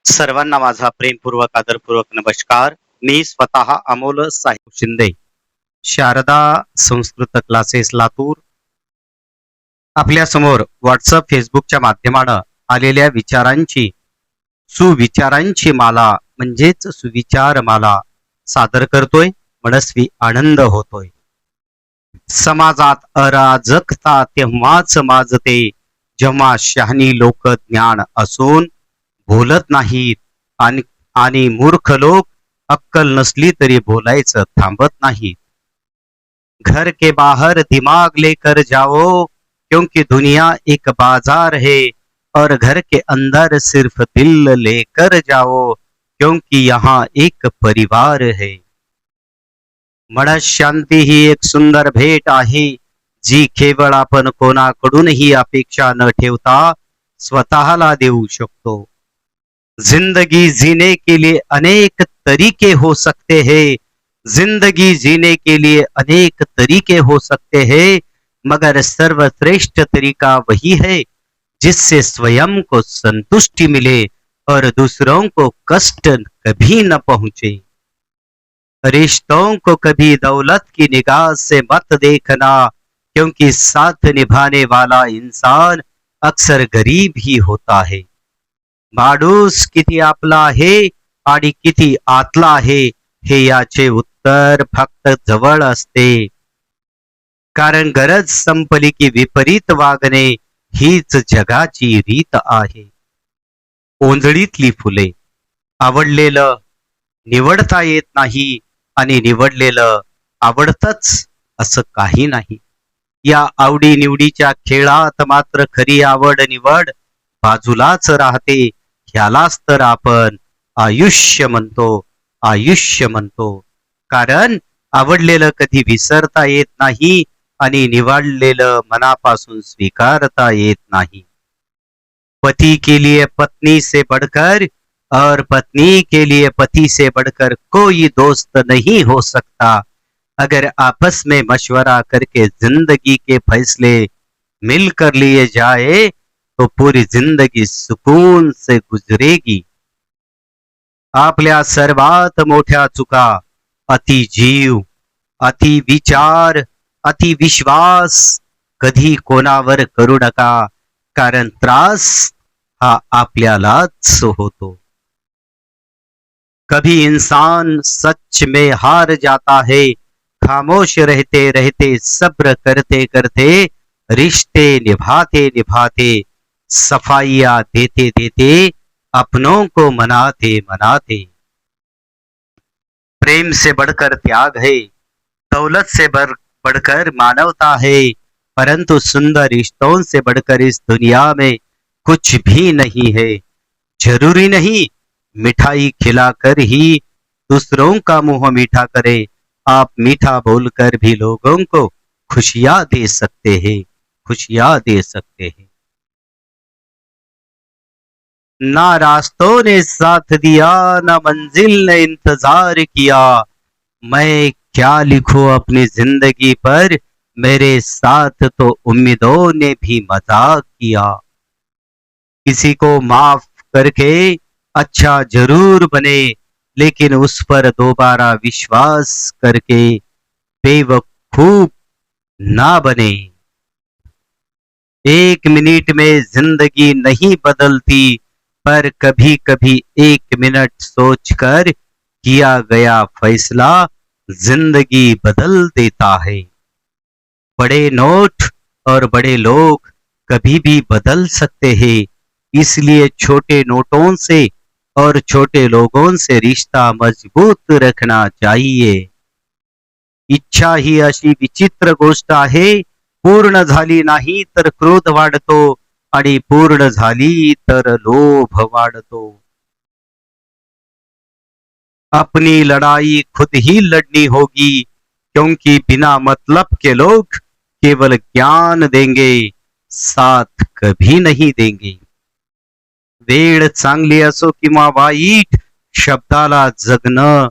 सर्वांना माझा प्रेमपूर्वक आदरपूर्वक नमस्कार. मी स्वतः अमोल साहेब शिंदे, शारदा संस्कृत क्लासेस लातूर. आपल्या समोर व्हॉट्सअप फेसबुकच्या माध्यमानं आलेल्या विचारांची सुविचारांची माला म्हणजेच सुविचार माला सादर करतोय. मनस्वी आनंद होतोय. समाजात अराजकता तेव्हाच माजते जेव्हा शहाणी लोक ज्ञान असून बोलत नाहीत आणि आणि मूर्ख लोक अक्कल नसली तरी बोलायचं थांबत नाहीत. घर के बाहर दिमाग लेकर जाओ क्योंकि दुनिया एक बाजार है और घर के अंदर सिर्फ दिल लेकर जाओ क्योंकि यहाँ एक परिवार है. मनशांती ही एक सुंदर भेट आहे जी केवळ आपण कोणाकडूनही अपेक्षा न ठेवता स्वतःला देऊ शकतो. जिंदगी जीने के लिए अनेक तरीके हो सकते हैं. जिंदगी जीने के लिए अनेक तरीके हो सकते हैं मगर सर्वश्रेष्ठ तरीका वही है जिससे स्वयं को संतुष्टि मिले और दूसरों को कष्ट कभी न पहुंचे. रिश्तों को कभी दौलत की निगाह से मत देखना क्योंकि साथ निभाने वाला इंसान अक्सर गरीब ही होता है. माणूस किती आपला आहे आणि किती आतला आहे हे याचे उत्तर फक्त जवळ असते. कारण गरज संपली की विपरीत वागणे हीच जगाची रीत आहे. ओंजळीतली फुले आवडलेलं निवडता येत नाही आणि निवडलेलं आवडतच असं काही नाही. या आवडी निवडीच्या खेळात मात्र खरी आवड निवड बाजूलाच राहते. ह्यालाच तर आपण आयुष्य म्हणतो. आयुष्य म्हणतो कारण आवडलेलं कधी विसरता येत नाही आणि निवडलेलं मनापासून स्वीकारता येत नाही. पति के लिए पत्नी से बढ़कर और पत्नी के लिए पति से बढ़कर कोई दोस्त नहीं हो सकता. अगर आपस में मशवरा करके जिंदगी के फैसले मिलकर लिए जाए तो पूरी जिंदगी सुकून से गुजरेगी. आपल्या सर्वात मोठ्या चुका अति जीव, अति विचार, अति विश्वास कधी कोणावर करू नका कारण त्रास हा आपल्यालाच होतो. कभी इंसान सच में हार जाता है. खामोश रहते रहते सब्र करते करते रिश्ते निभाते निभाते सफाइयां देते देते अपनों को मनाते मनाते. प्रेम से बढ़कर त्याग है. दौलत से बढ़कर मानवता है. परंतु सुंदर रिश्तों से बढ़कर इस दुनिया में कुछ भी नहीं है. जरूरी नहीं मिठाई खिलाकर ही दूसरों का मुंह मीठा करे. आप मीठा बोलकर भी लोगों को खुशियां दे सकते हैं. खुशियां दे सकते हैं. ना रास्तों ने साथ दिया ना मंजिल ने इंतजार किया. मैं क्या लिखूं अपनी जिंदगी पर मेरे साथ तो उम्मीदों ने भी मजाक किया. किसी को माफ करके अच्छा जरूर बने लेकिन उस पर दोबारा विश्वास करके बेवकूफ ना बने. एक मिनट में जिंदगी नहीं बदलती पर कभी कभी एक मिनट सोचकर किया गया फैसला जिंदगी बदल देता है. बड़े नोट और बड़े लोग कभी भी बदल सकते हैं. इसलिए छोटे नोटों से और छोटे लोगों से रिश्ता मजबूत रखना चाहिए. इच्छा ही अशी विचित्र गोष्ट आहे. पूर्ण झाली नाही तर क्रोध वाढतो आणि पूर्ण झाली तर लोभ वाढतो. अपनी लड़ाई खुद ही लड़नी होगी क्योंकि बिना मतलब के लोग केवल ज्ञान देंगे साथ कभी नहीं देंगे. वेळ चांगली असो किंवा वाईट शब्दाला जगणं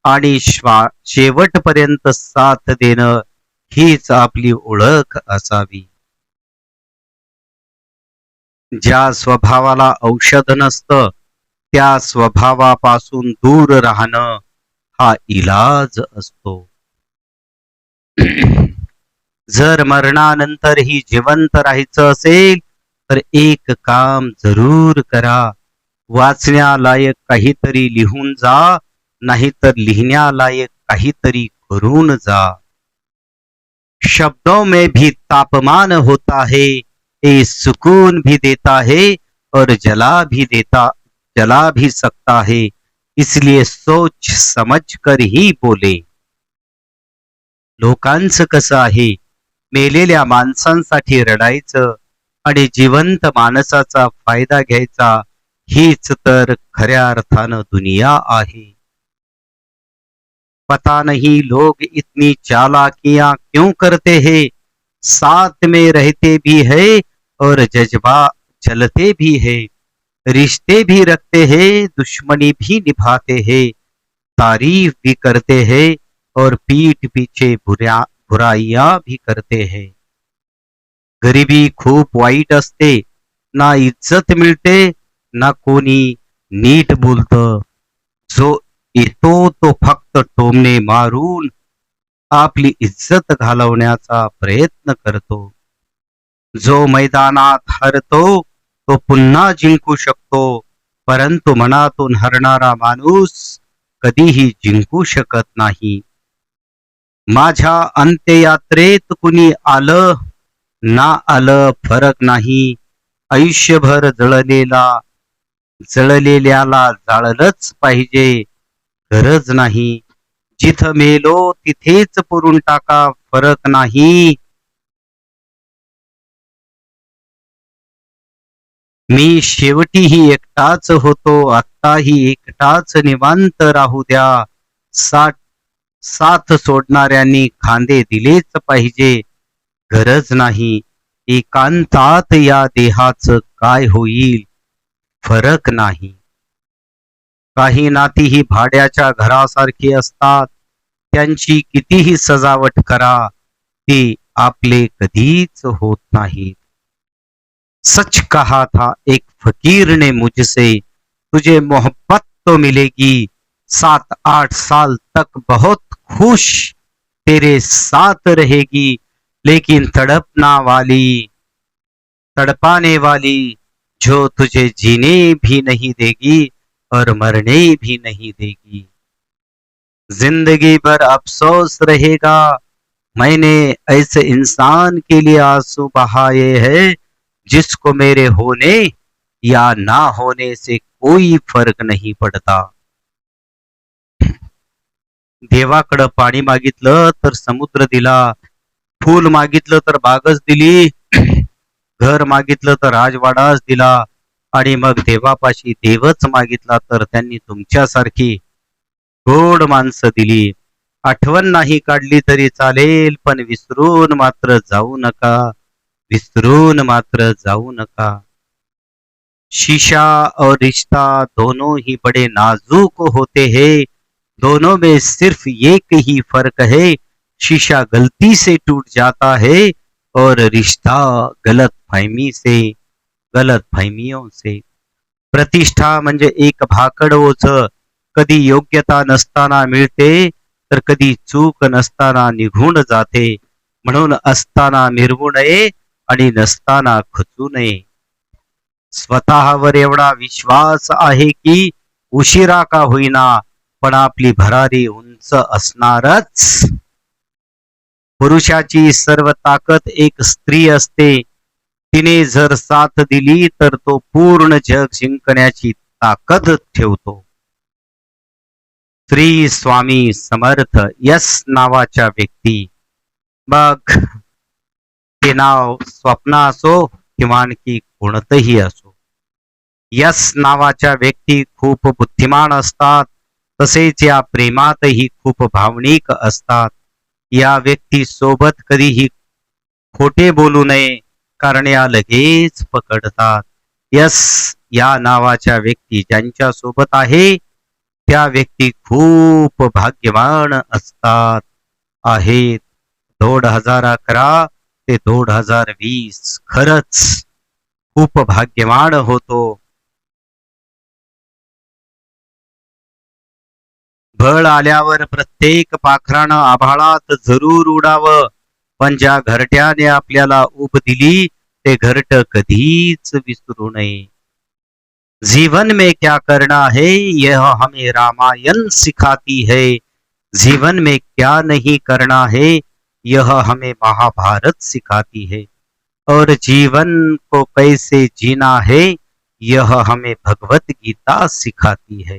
आणि शेवटपर्यंत साथ देणं हीच आपली ओळख असावी. ज्या स्वभावाला औषध नसतं त्या स्वभावापासून दूर राहणं हा इलाज असतो. जर मरणानंतरही जिवंत राहायचं असेल तर एक काम जरूर करा. वाचण्यालायक काहीतरी लिहून जा, नाहीतर लिहिण्यालायक काहीतरी करून जा. शब्दों में भी तापमान होता है, ये सुकून भी देता है और जला भी सकता है, इसलिए सोच समझ कर ही बोले. लोकांचं कसं आहे, मेलेल्या माणसांसाठी रडायचं आणि जिवंत माणसाचा फायदा घ्यायचा, हीच तर खऱ्या अर्थानं दुनिया आहे. पता नहीं लोग इतनी चालाकियां क्यों करते हैं, साथ में रहते भी है और जज्बा चलते भी है, रिश्ते भी रखते हैं, दुश्मनी भी निभाते हैं, तारीफ भी करते हैं और पीठ पीछे बुराइयां भी करते हैं. गरिबी खूप वाईट असते, ना इज्जत मिळते, ना कोणी नीट बोलतं. जो येतो तो फक्त टोमणे मारून आपली इज्जत घालवण्याचा प्रयत्न करतो. जो मैदानात हरतो तो पुन्हा जिंकू शकतो, परंतु मनातून हरणारा माणूस कधीही जिंकू शकत नाही. माझ्या अंत्ययात्रेत कुणी आलं ना आलं फरक नाही, आयुष्यभर जळलेल्याला जाळलंच पाहिजे, गरज नाही. जिथं मेलो तिथेच पुरून टाका, फरक नाही. मी शेवटीही एकटाच होतो, आत्ताही एकटाच निवांत राहू द्या. साथ सोडणाऱ्यांनी खांदे दिलेच पाहिजे, गरज नाही. एकांतात या देहाचं काय होईल, फरक नाही. काही नाती ही भाड्याच्या घरासारखी असतात, त्यांची कितीही सजावट करा, ते आपले कधीच होत नाहीत. सच कहा था एक फकीर ने मुझसे, तुझे मोहब्बत तो मिलेगी, 7-8 साल तक बहुत खुश तेरे साथ रहेगी, लेकिन तड़पाने वाली जो तुझे जीने भी नहीं देगी और मरने भी नहीं देगी. जिंदगी भर अफसोस रहेगा, मैंने ऐसे इंसान के लिए आंसू बहाए हैं जिसको मेरे होने या ना होने से कोई फर्क नहीं पडता. देवाकडं पाणी मागितलं तर समुद्र दिला, फूल मागितलं तर बागच दिली, घर मागितलं तर राजवाडाच दिला, आणि मग देवापाशी देवच मागितला तर त्यांनी तुमच्यासारखी गोड माणसं दिली. आठवण नाही काढली तरी चालेल, पण विसरून मात्र जाऊ नका, विसरून मात्र जाऊ नका. शीशा और रिश्ता दोनों ही बड़े नाजुक होते हैं, दोनों में सिर्फ एक ही फर्क है, शीशा गलती से टूट जाता है और रिश्ता गलतफहमियों से. प्रतिष्ठा म्हणजे एक भाकड ओझ, कधी योग्यता नसताना मिळते तर कधी चूक नसताना निघून जाते. म्हणून असताना मिरवू नये आणि नसताना खचू नये. स्वतःवर एवढा विश्वास आहे की उशिरा का होईना पण आपली भरारी उंच असणारच. पुरुषाची सर्व ताकद एक स्त्री असते, तिने जर साथ दिली तर तो पूर्ण जग जिंकण्याची ताकद ठेवतो. श्री स्वामी समर्थ यस नावाच्या व्यक्ती, मग ते नाव स्वप्न असो किंवा आणखी कोणतंही असो, यस नावाच्या व्यक्ती खूप बुद्धिमान असतात, तसेच या प्रेमातही खूप भावनिक असतात. या व्यक्ती सोबत कधीही खोटे बोलू नये, कारण या लगेच पकडतात. यस या नावाच्या व्यक्ती ज्यांच्या सोबत आहे त्या व्यक्ती खूप भाग्यवान असतात आहेत. 2011 ते 2020 खरंच खूप भाग्यवान होतो. बळ आल्यावर प्रत्येक पाखरानं आभाळात जरूर उडावं, पण ज्या घरट्याने आपल्याला ऊब दिली ते घरट कधीच विसरू नये. जीवन में क्या करना है यह हमें रामायण सिखाती है. जीवन में क्या नहीं करना है यह हमें महाभारत सिखाती है. और जीवन को कैसे जीना है यह हमें भगवत गीता सिखाती है.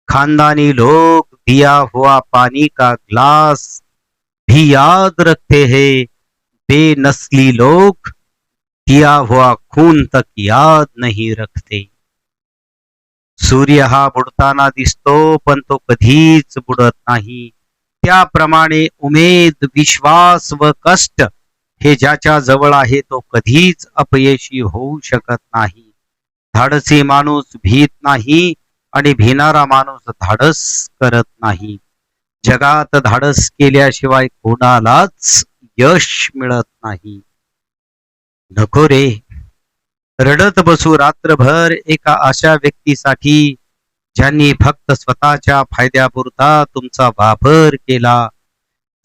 खानदानी लोग दिया हुआ पानी का ग्लास भी याद रखते हैं, बेनस्ली लोग दिया हुआ खून तक याद नहीं रखते. सूर्य हा बुडताना दिसतो पण तो कधीच बुडत नाही. त्याप्रमाणे उमेद, विश्वास व कष्ट हे ज्याच्या जवळ आहे तो कधीच अपयशी होऊ शकत नाही. धाडसी माणूस भीत नाही आणि भिणारा माणूस धाडस करत नाही. जगात धाडस केल्याशिवाय कोणालाच यश मिळत नाही. नको रे रडत बसू रात्रभर एका अशा व्यक्तीसाठी ज्यांनी फक्त स्वतःच्या फायद्यापुरता तुमचा वापर केला.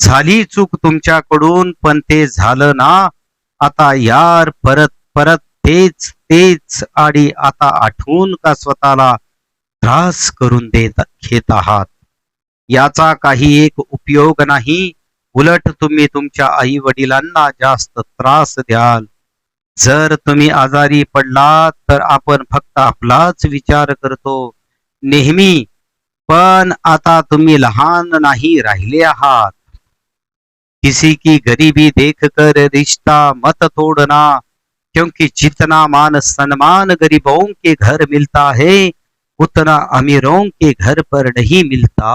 झाली चूक तुमच्याकडून पण ते झालं ना. आता यार परत परत तेच तेच आणि आता आठवून का स्वतःला त्रास करून घेत आहात. याचा काही एक उपयोग नाही. उलट तुम्ही तुमच्या आई वडिलांना जास्त त्रास द्याल. जर तुम्ही आजारी पडलात तर आपण फक्त आपलाच विचार करतो नेहमी, पण आता तुम्ही लहान नाही राहिले आहात. किसी की गरीबी देखकर रिश्ता मत तोड़ना, क्योंकि जितना मान सम्मान गरीबों के घर मिलता है उतना अमीरों के घर पर नहीं मिलता.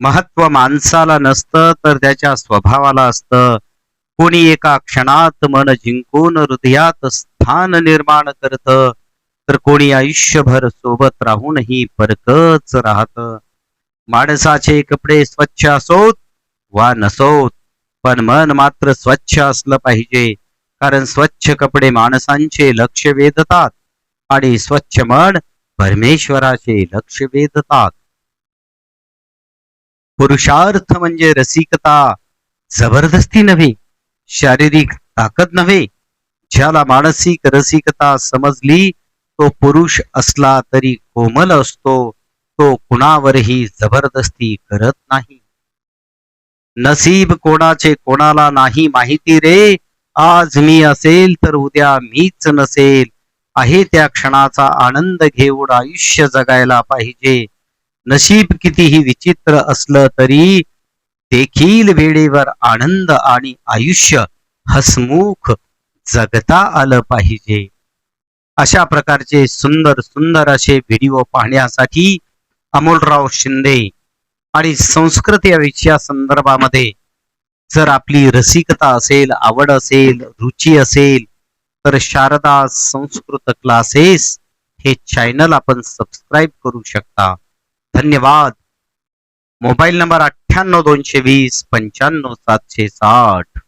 महत्व माणसाला नसतं तर त्याच्या स्वभावाला असतं. कोणी एका क्षणात मन जिंकून हृदयात स्थान निर्माण करतं, तर कोणी आयुष्यभर सोबत राहूनही परकच राहतं. माणसाचे कपडे स्वच्छ असोत वा नसोत, पण मन मात्र स्वच्छ असलं पाहिजे. कारण स्वच्छ कपडे माणसांचे लक्ष वेधतात आणि स्वच्छ मन परमेश्वराचे लक्ष वेधतात. पुरुषार्थ म्हणजे रसिकता, जबरदस्ती नव्हे, शारीरिक ताकद नव्हे. ज्याला मानसिक रसिकता समजली तो पुरुष असला तरी कोमल असतो. तो कुणावरही जबरदस्ती करत नाही. नसीब कोणाचे कोणाला नाही माहिती रे. आज मी असेल तर उद्या मीच नसेल. आहे त्या क्षणाचा आनंद घेऊन आयुष्य जगायला पाहिजे. नशीब कितीही विचित्र असलं तरी देखील वेळेवर आनंद आणि आयुष्य हसमुख जगता आलं पाहिजे. अशा प्रकारचे सुंदर सुंदर असे व्हिडिओ पाहण्यासाठी अमोलराव शिंदे आणि संस्कृत या विषया संदर्भामध्ये जर आपली रसिकता असेल, आवड असेल, रुची असेल तर शारदा संस्कृत क्लासेस हे चॅनल आपण सबस्क्राईब करू शकता. धन्यवाद. Mobile number 98 220 95 760.